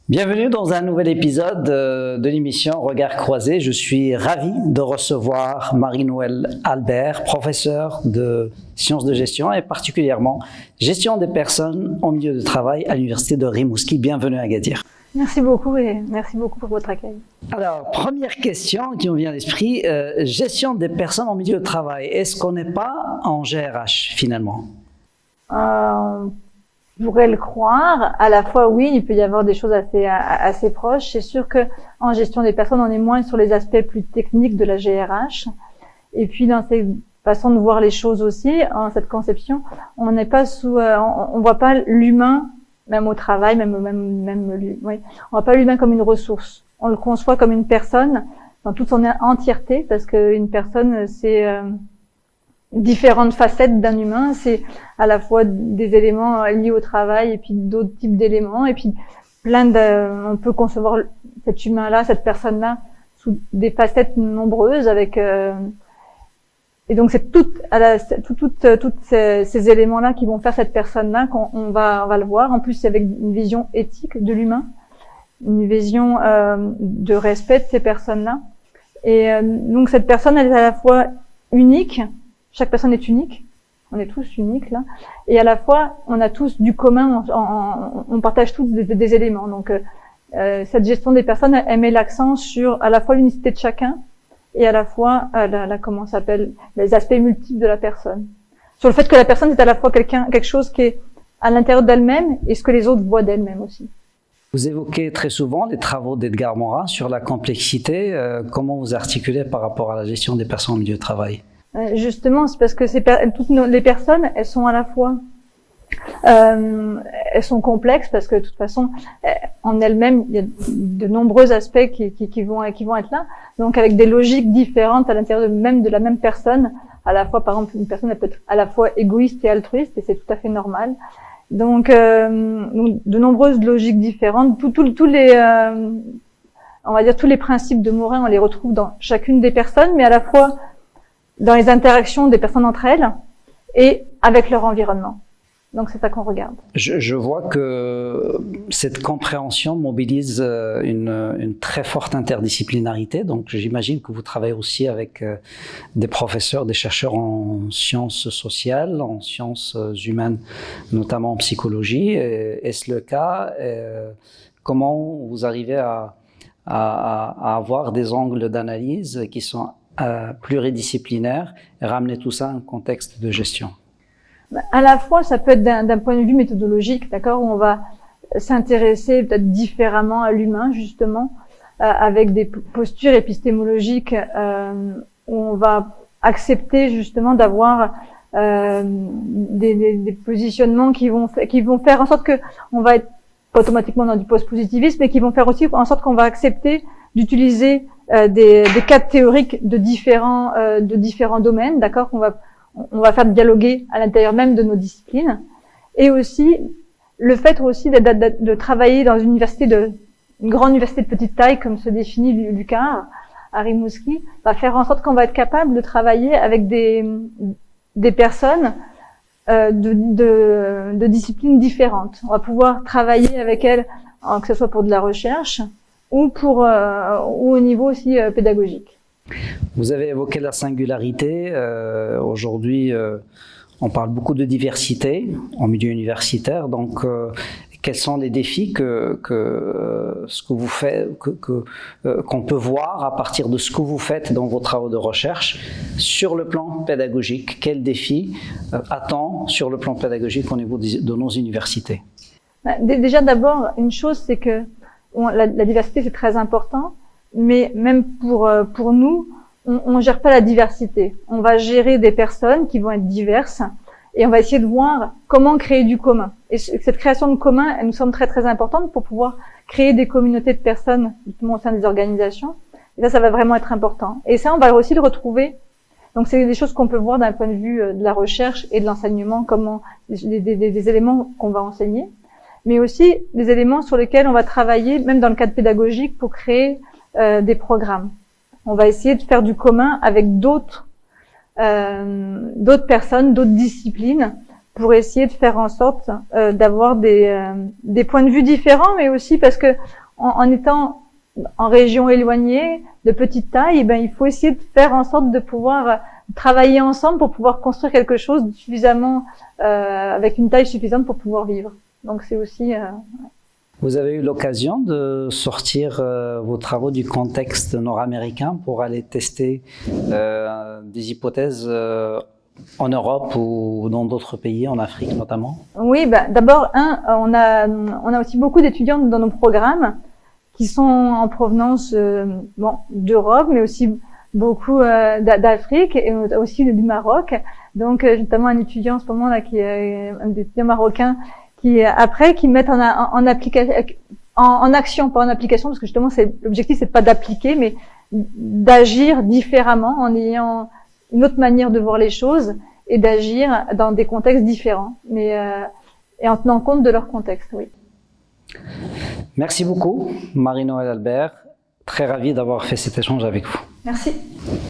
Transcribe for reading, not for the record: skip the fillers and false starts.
Bienvenue dans un nouvel épisode de l'émission Regard croisé. Je suis ravi de recevoir Marie-Noëlle Albert, professeure de sciences de gestion et particulièrement gestion des personnes en milieu de travail à l'université de Rimouski. Bienvenue à Agadir. Merci beaucoup et merci beaucoup pour votre accueil. Alors, première question qui me vient à l'esprit, gestion des personnes en milieu de travail. Est-ce qu'on n'est pas en GRH finalement? Je pourrais le croire. À la fois, oui, il peut y avoir des choses assez proches. C'est sûr que en gestion des personnes, on est moins sur les aspects plus techniques de la GRH. Et puis, dans ces façons de voir les choses aussi, en cette conception, on n'est pas on voit pas l'humain, même au travail, oui. On voit pas l'humain comme une ressource. On le conçoit comme une personne dans toute son entièreté, parce qu'une personne, c'est différentes facettes d'un humain, c'est à la fois des éléments liés au travail et puis d'autres types d'éléments et puis on peut concevoir cet humain-là, cette personne-là sous des facettes nombreuses avec et donc c'est toutes ces éléments-là qui vont faire cette personne-là qu'on va le voir. En plus, c'est avec une vision éthique de l'humain, une vision de respect de ces personnes-là. Et donc cette personne, elle est à la fois unique. Chaque personne est unique, on est tous uniques là, et à la fois on a tous du commun, on partage tous des éléments. Donc cette gestion des personnes, elle met l'accent sur à la fois l'unicité de chacun et à la fois les aspects multiples de la personne. Sur le fait que la personne est à la fois quelque chose qui est à l'intérieur d'elle-même et ce que les autres voient d'elle-même aussi. Vous évoquez très souvent les travaux d'Edgar Morin sur la complexité. Comment vous articulez par rapport à la gestion des personnes au milieu de travail? Justement, c'est parce que les personnes, elles sont à la fois, elles sont complexes parce que de toute façon, en elles-mêmes, il y a de nombreux aspects qui vont être là. Donc, avec des logiques différentes à l'intérieur de la même personne, à la fois, par exemple, une personne elle peut être à la fois égoïste et altruiste, et c'est tout à fait normal. Donc de nombreuses logiques différentes. Tous les principes de Morin, on les retrouve dans chacune des personnes, mais à la fois dans les interactions des personnes entre elles et avec leur environnement. Donc c'est ça qu'on regarde. Je vois que cette compréhension mobilise une très forte interdisciplinarité. Donc j'imagine que vous travaillez aussi avec des professeurs, des chercheurs en sciences sociales, en sciences humaines, notamment en psychologie. Est-ce le cas? Comment vous arrivez à avoir des angles d'analyse qui sont pluridisciplinaire et ramener tout ça à un contexte de gestion? À la fois, ça peut être d'un point de vue méthodologique, d'accord, où on va s'intéresser peut-être différemment à l'humain, justement, avec des postures épistémologiques où on va accepter justement d'avoir des positionnements qui vont faire en sorte que on va être pas automatiquement dans du post-positivisme, mais qui vont faire aussi en sorte qu'on va accepter d'utiliser des cadres théoriques de différents domaines, d'accord, on va faire dialoguer à l'intérieur même de nos disciplines, et aussi le fait aussi de travailler dans une grande université de petite taille comme se définit l'UQAR à Rimouski, va faire en sorte qu'on va être capable de travailler avec des personnes de disciplines différentes. On va pouvoir travailler avec elles, que ce soit pour de la recherche ou au niveau aussi pédagogique. Vous avez évoqué la singularité. Aujourd'hui, on parle beaucoup de diversité en milieu universitaire. Donc, quels sont les défis qu'on peut voir à partir de ce que vous faites dans vos travaux de recherche sur le plan pédagogique? Quels défis attend sur le plan pédagogique au niveau de nos universités? Déjà, d'abord, une chose, c'est que la diversité, c'est très important, mais même pour nous, on gère pas la diversité. On va gérer des personnes qui vont être diverses et on va essayer de voir comment créer du commun. Et cette création de commun, elle nous semble très très importante pour pouvoir créer des communautés de personnes justement au sein des organisations. Et ça va vraiment être important. Et ça, on va aussi le retrouver. Donc c'est des choses qu'on peut voir d'un point de vue de la recherche et de l'enseignement, comment des éléments qu'on va enseigner, mais aussi des éléments sur lesquels on va travailler, même dans le cadre pédagogique, pour créer des programmes. On va essayer de faire du commun avec d'autres d'autres personnes, d'autres disciplines, pour essayer de faire en sorte d'avoir des points de vue différents, mais aussi parce que en étant en région éloignée, de petite taille, eh ben, il faut essayer de faire en sorte de pouvoir travailler ensemble pour pouvoir construire quelque chose de suffisamment, avec une taille suffisante pour pouvoir vivre. Donc c'est aussi... Vous avez eu l'occasion de sortir vos travaux du contexte nord-américain pour aller tester des hypothèses en Europe ou dans d'autres pays, en Afrique notamment? Oui, bah, d'abord, on a aussi beaucoup d'étudiants dans nos programmes qui sont en provenance d'Europe, mais aussi beaucoup d'Afrique et aussi du Maroc. Donc, notamment un étudiant en ce moment là qui est un étudiant marocain qui mettent en action, pas en application, parce que justement l'objectif c'est pas d'appliquer, mais d'agir différemment en ayant une autre manière de voir les choses et d'agir dans des contextes différents, mais et en tenant compte de leur contexte, oui. Merci beaucoup, Marie-Noëlle Albert. Très ravi d'avoir fait cet échange avec vous. Merci.